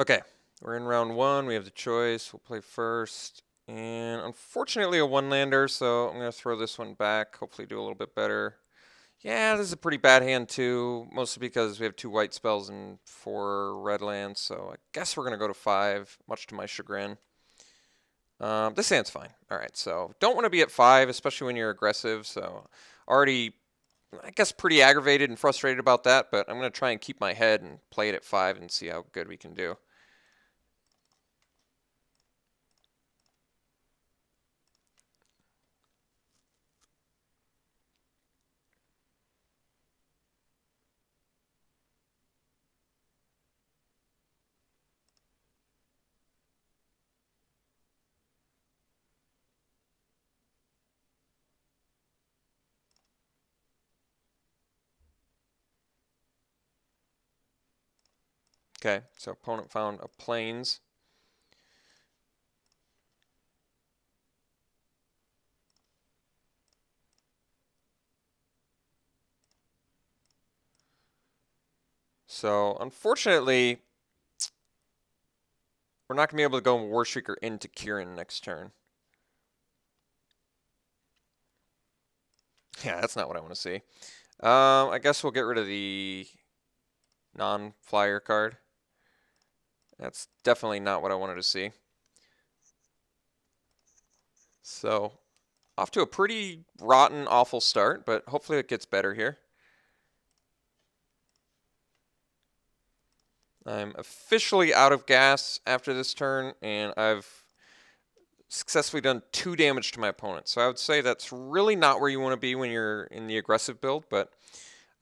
Okay, we're in round one. We have the choice. We'll play first. And unfortunately a one-lander, so I'm going to throw this one back. Hopefully do a little bit better. Yeah, this is a pretty bad hand too, mostly because we have 2 white spells and 4 red lands, so I guess we're going to go to 5, much to my chagrin. This hand's fine. Alright, so don't want to be at 5, especially when you're aggressive, so already, I guess, pretty aggravated and frustrated about that, but I'm going to try and keep my head and play it at 5 and see how good we can do. Okay, so opponent found a plains. So unfortunately, we're not going to be able to go Warshrieker into Kieran next turn. Yeah, that's not what I want to see. I guess we'll get rid of the non-flyer card. That's definitely not what I wanted to see. So, off to a pretty rotten, awful start, but hopefully it gets better here. I'm officially out of gas after this turn, and I've successfully done 2 damage to my opponent. So I would say that's really not where you want to be when you're in the aggressive build, but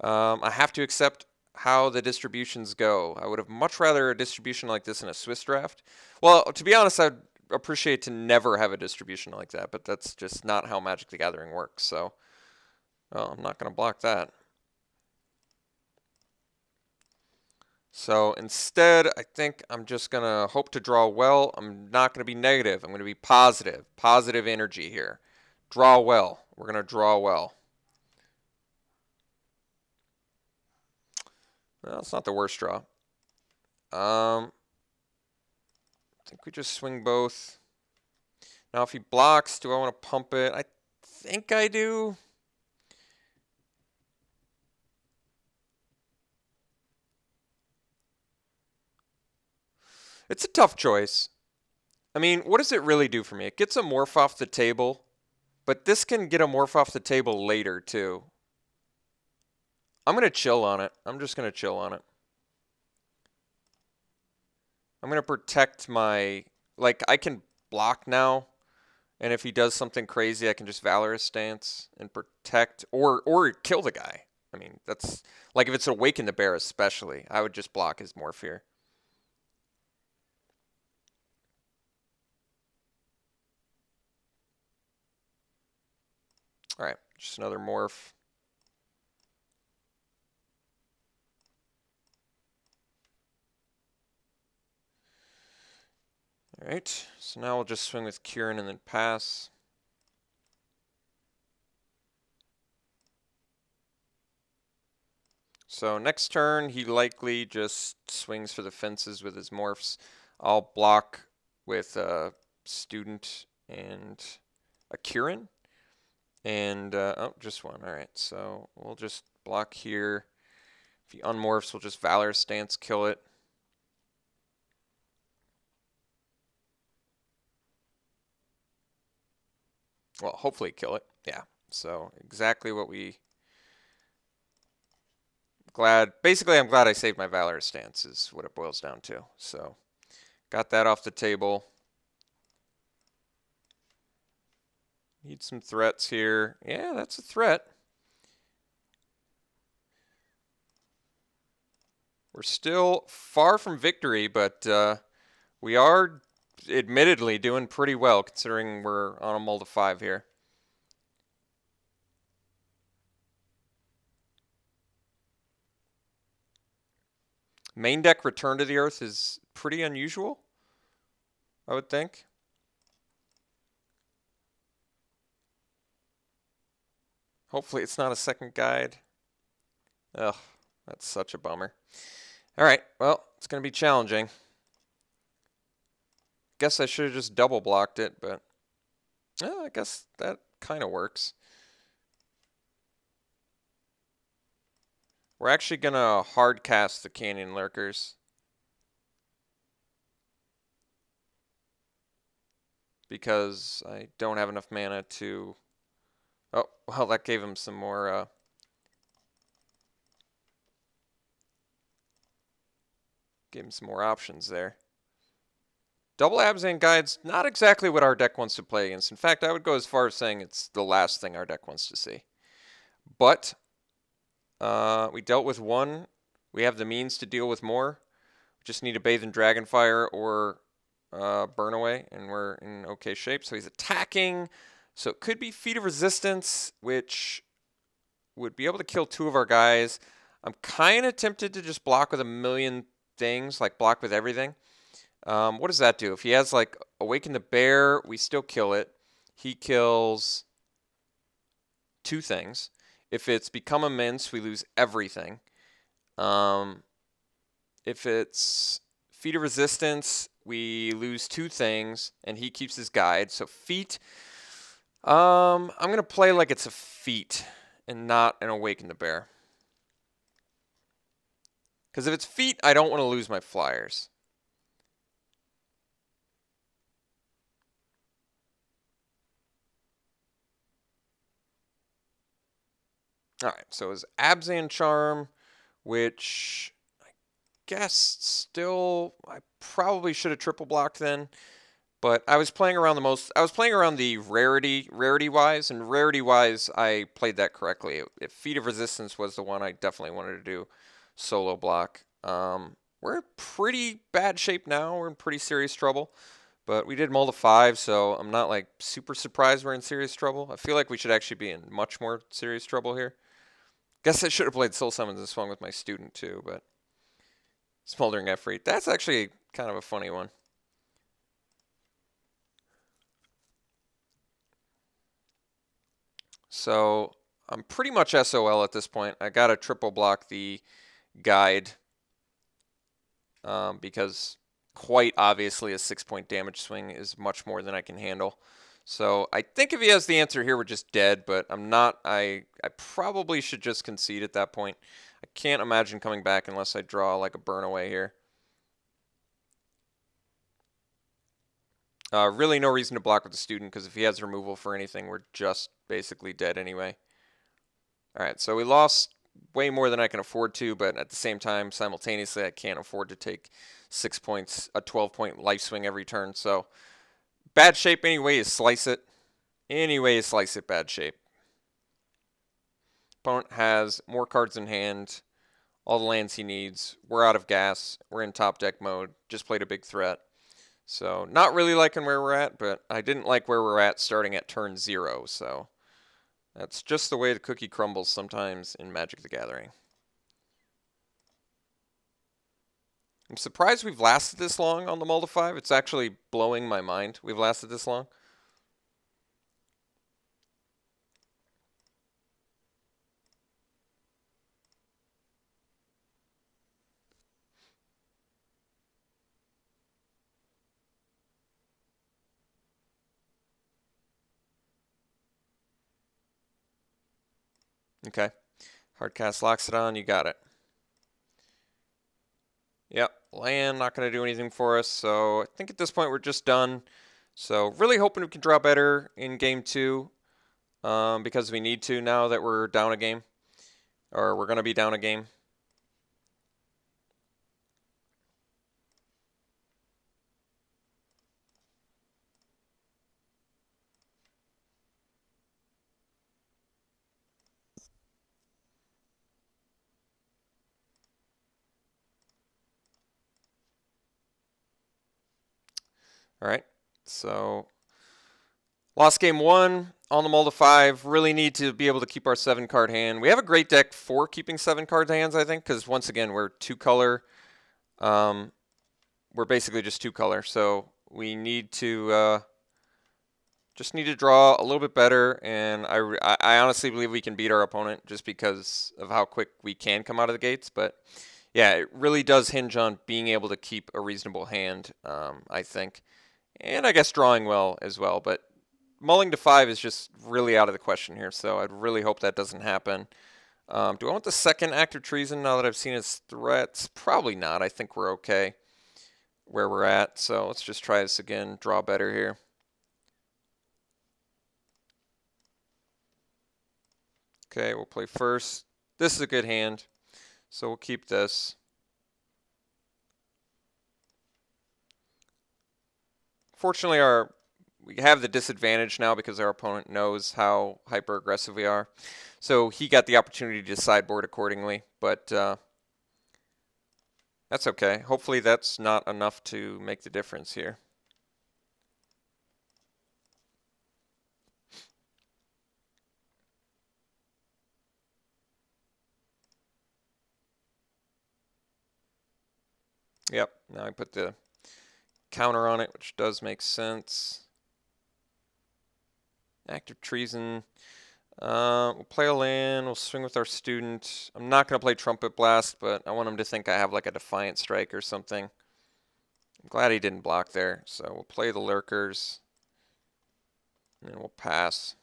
I have to accept how the distributions go. I would have much rather a distribution like this in a Swiss draft. Well, to be honest, I'd appreciate to never have a distribution like that, but that's just not how Magic the Gathering works. So, I'm not going to block that. So instead, I think I'm just going to hope to draw well. I'm not going to be negative. I'm going to be positive. Positive energy here. Draw well. We're going to draw well. Well, it's not the worst draw. I think we just swing both. Now, if he blocks, do I want to pump it? I think I do. It's a tough choice. I mean, what does it really do for me? It gets a morph off the table, but this can get a morph off the table later, too. I'm going to chill on it. I'm just going to chill on it. I'm going to protect my... Like, I can block now, and if he does something crazy, I can just Valorous Stance and protect, or kill the guy. I mean, that's... Like, if it's Awaken the Bear especially, I would just block his morph here. Alright, just another morph. Alright, so now we'll just swing with Kieran and then pass. So next turn, he likely just swings for the fences with his morphs. I'll block with a Student and a Kieran. And, oh, just one. Alright, so we'll just block here. If he unmorphs, we'll just Valor Stance, kill it. Well, hopefully kill it. Yeah, so exactly what we... Basically, I'm glad I saved my Valor Stance is what it boils down to. So, got that off the table. Need some threats here. Yeah, that's a threat. We're still far from victory, but we are admittedly doing pretty well considering we're on a mull to 5 here. Main deck Return to the Earth is pretty unusual, I would think. Hopefully it's not a second guide. Ugh, that's such a bummer. All right, well, it's going to be challenging. guess I should have just double blocked it, but I guess that kind of works. We're actually going to hard cast the Canyon Lurkers. Because I don't have enough mana to... Oh, well, that gave him some more... Gave him some more options there. Double Abzan Guide's not exactly what our deck wants to play against. In fact, I would go as far as saying it's the last thing our deck wants to see. But we dealt with one. We have the means to deal with more. We just need to bathe in Dragonfire or burn away, and we're in okay shape. So he's attacking. So it could be Feat of Resistance, which would be able to kill 2 of our guys. I'm kind of tempted to just block with a million things, like block with everything. What does that do? If he has like Awaken the Bear, we still kill it. He kills 2 things. If it's Become Immense, we lose everything. If it's Feat of Resistance, we lose 2 things, and he keeps his guide. So feat. I'm gonna play like it's a feat and not an Awaken the Bear. Because if it's feat, I don't want to lose my flyers. Alright, so his Abzan Charm, which I guess still, I probably should have triple blocked then. But I was playing around the rarity-wise, and rarity-wise, I played that correctly. If Feat of Resistance was the one, I definitely wanted to do solo block. We're in pretty bad shape now. We're in pretty serious trouble. But we did mull to 5, so I'm not like super surprised we're in serious trouble. I feel like we should actually be in much more serious trouble here. Guess I should have played Soul Summons and swung with my student too, but Smoldering Efreet. That's actually kind of a funny one. So I'm pretty much SOL at this point. I got to triple block the guide because quite obviously a 6-point damage swing is much more than I can handle. So I think if he has the answer here, we're just dead, but I'm not. I probably should just concede at that point. I can't imagine coming back unless I draw like a burn away here. Really no reason to block with the student because if he has removal for anything, we're just basically dead anyway. Alright, so we lost way more than I can afford to, but at the same time, simultaneously, I can't afford to take 6 points, a 12-point life swing every turn. So bad shape anyway is slice it. Anyway is slice it, bad shape. Opponent has more cards in hand, all the lands he needs. We're out of gas. We're in top deck mode. Just played a big threat. So not really liking where we're at, but I didn't like where we're at starting at turn 0. So that's just the way the cookie crumbles sometimes in Magic the Gathering. I'm surprised we've lasted this long on the mull to 5. It's actually blowing my mind we've lasted this long. Okay. Hardcast locks it on. You got it. Yep. Land not going to do anything for us. So I think at this point we're just done. So really hoping we can draw better in game 2 because we need to now that we're down a game. Or we're going to be down a game. All right, so lost game 1 on the mull to 5. Really need to be able to keep our 7-card hand. We have a great deck for keeping 7-card hands, I think, because once again, we're 2-color. We're basically just 2-color, so we need to just need to draw a little bit better, and I honestly believe we can beat our opponent just because of how quick we can come out of the gates, but yeah, it really does hinge on being able to keep a reasonable hand, I think. And I guess drawing well as well, but mulling to 5 is just really out of the question here, so I'd really hope that doesn't happen. Do I want the second act of treason now that I've seen his threats? Probably not. I think we're okay where we're at, so let's just try this again. Draw better here. Okay, we'll play first. This is a good hand, so we'll keep this. Fortunately, we have the disadvantage now because our opponent knows how hyper aggressive we are. So he got the opportunity to sideboard accordingly, but that's okay. Hopefully that's not enough to make the difference here. Yep, now I put the counter on it, which does make sense. Act of treason. We'll play a land, we'll swing with our student. I'm not going to play Trumpet Blast, but I want him to think I have like a Defiant Strike or something. I'm glad he didn't block there, so we'll play the Lurkers. And then we'll pass.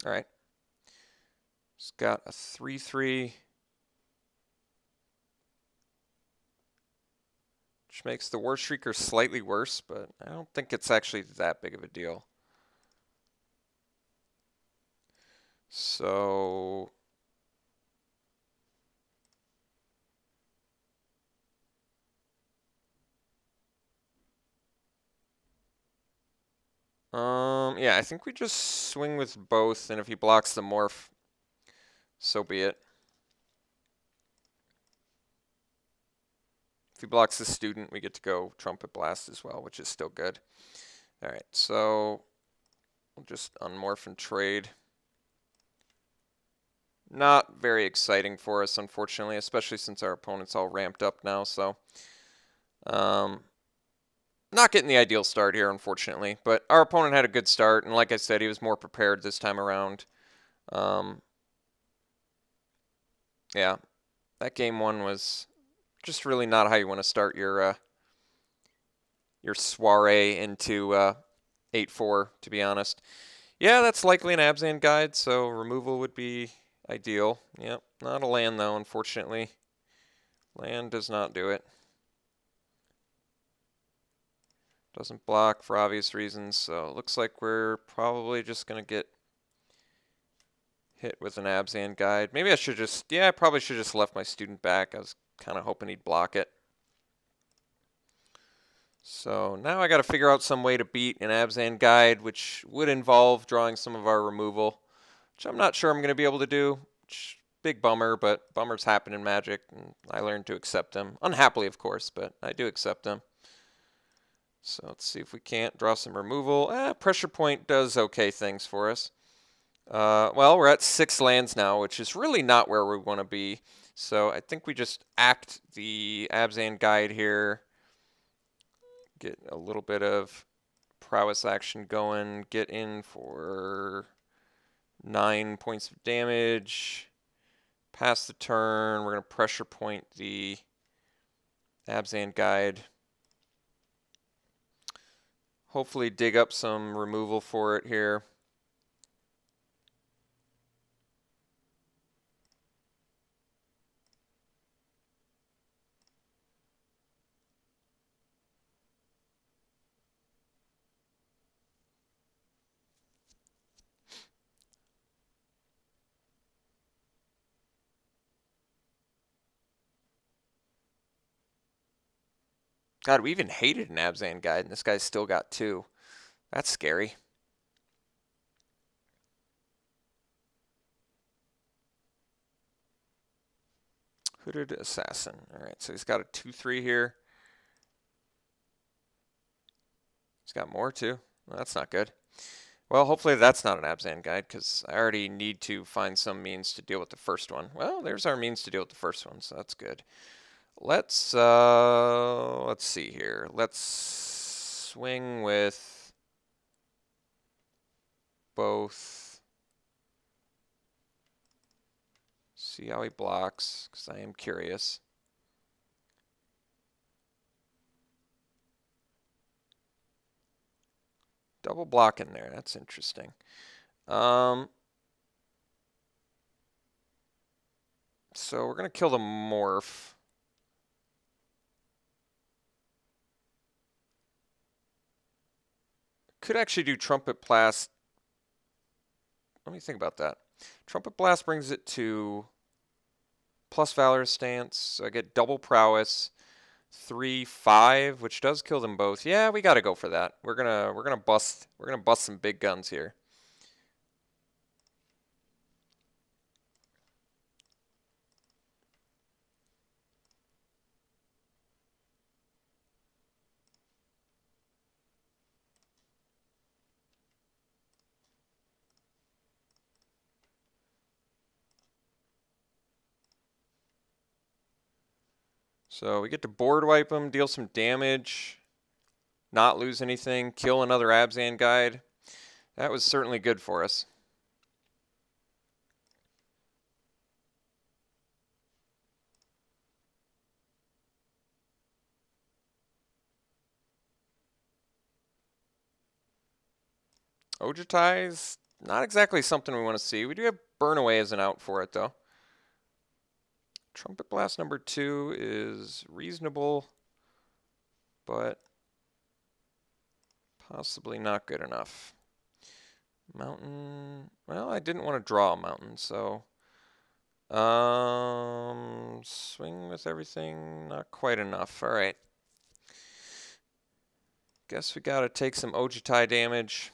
All right. It's got a 3/3, which makes the War Shrieker slightly worse, but I don't think it's actually that big of a deal. So yeah, I think we just swing with both, and if he blocks the morph, so be it. If he blocks the student, we get to go Trumpet Blast as well, which is still good. All right, so we'll just unmorph and trade. Not very exciting for us, unfortunately, especially since our opponent's all ramped up now, so not getting the ideal start here, unfortunately, but our opponent had a good start, and like I said, he was more prepared this time around. Yeah, that game one was just really not how you want to start your soiree into 8-4, to be honest. Yeah, that's likely an Abzan guide, so removal would be ideal. Yep, not a land though, unfortunately. Land does not do it. Doesn't block for obvious reasons, so it looks like we're probably just going to get hit with an Abzan guide. Maybe I should just, yeah, I probably should just left my student back. I was kind of hoping he'd block it. So now I got to figure out some way to beat an Abzan guide, which would involve drawing some of our removal, which I'm not sure I'm going to be able to do. Big bummer, but bummers happen in Magic, and I learned to accept them. Unhappily, of course, but I do accept them. So let's see if we can't draw some removal. Pressure Point does okay things for us. Well, we're at 6 lands now, which is really not where we want to be. So I think we just act the Abzan guide here. Get a little bit of prowess action going. Get in for 9 points of damage. Pass the turn. We're going to pressure point the Abzan guide. Hopefully dig up some removal for it here. God, we even hated an Abzan guide, and this guy's still got 2. That's scary. Hooded Assassin. All right, so he's got a 2/3 here. He's got more too. Well, that's not good. Well, hopefully that's not an Abzan guide, because I already need to find some means to deal with the first one. Well, there's our means to deal with the first one, so that's good. Let's see here. Let's swing with both. See how he blocks, because I am curious. Double block in there. That's interesting. So we're going to kill the morph. Could actually do Trumpet Blast. Let me think about that. Trumpet Blast brings it to plus Valorous Stance. So I get double prowess. 3-5, which does kill them both. Yeah, we got to go for that. We're gonna bust some big guns here. So we get to board wipe them, deal some damage, not lose anything, kill another Abzan guide. That was certainly good for us. Ojutai's not exactly something we want to see. We do have Burn Away as an out for it, though. Trumpet Blast number 2 is reasonable, but possibly not good enough. Mountain, well, I didn't want to draw a mountain, so swing with everything, not quite enough. All right. Guess we got to take some Ojutai damage.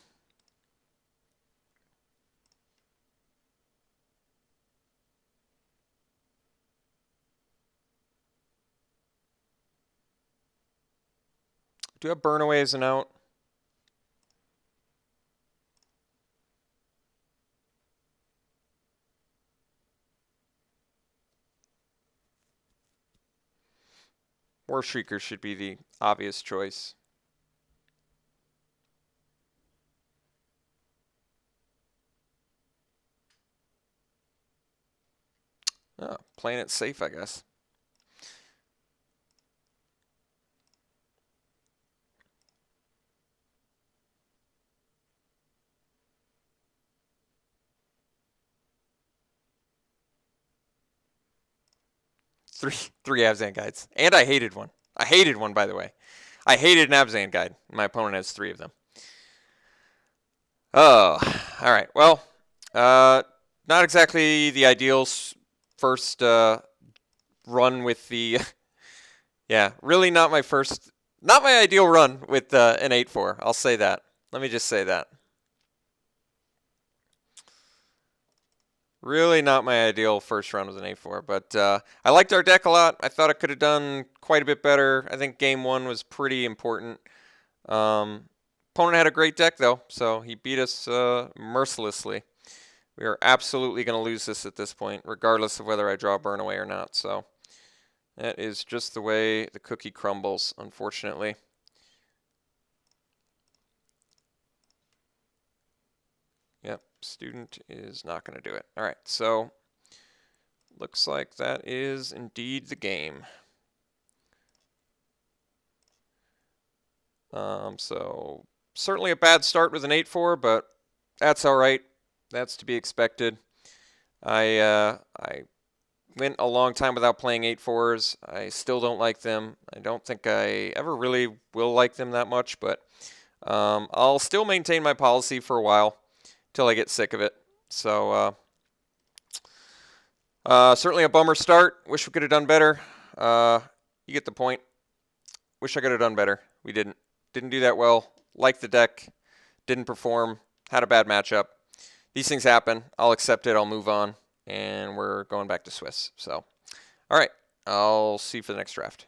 Do have Burn Away as an out. War Shrieker should be the obvious choice. Oh, playing it safe, I guess. Three Abzan guides. And I hated one. I hated one, by the way. I hated an Abzan guide. My opponent has 3 of them. Oh, all right. Well, not exactly the ideal first run with the... yeah, really not my ideal run with an 8-4. I'll say that. Let me just say that. Really not my ideal first run with an 8-4, but I liked our deck a lot. I thought it could have done quite a bit better. I think game 1 was pretty important. Opponent had a great deck, though, so he beat us mercilessly. We are absolutely going to lose this at this point, regardless of whether I draw Burn Away or not. So that is just the way the cookie crumbles, unfortunately. Yep, student is not going to do it. All right, so looks like that is indeed the game. So certainly a bad start with an 8-4, but that's all right. That's to be expected. I went a long time without playing 8-4s. I still don't like them. I don't think I ever really will like them that much, but I'll still maintain my policy for a while till I get sick of it. So certainly a bummer start. Wish we could have done better. You get the point. Wish I could have done better. We didn't. Didn't do that well. Liked the deck. Didn't perform. Had a bad matchup. These things happen. I'll accept it. I'll move on. And we're going back to Swiss. So, all right. I'll see you for the next draft.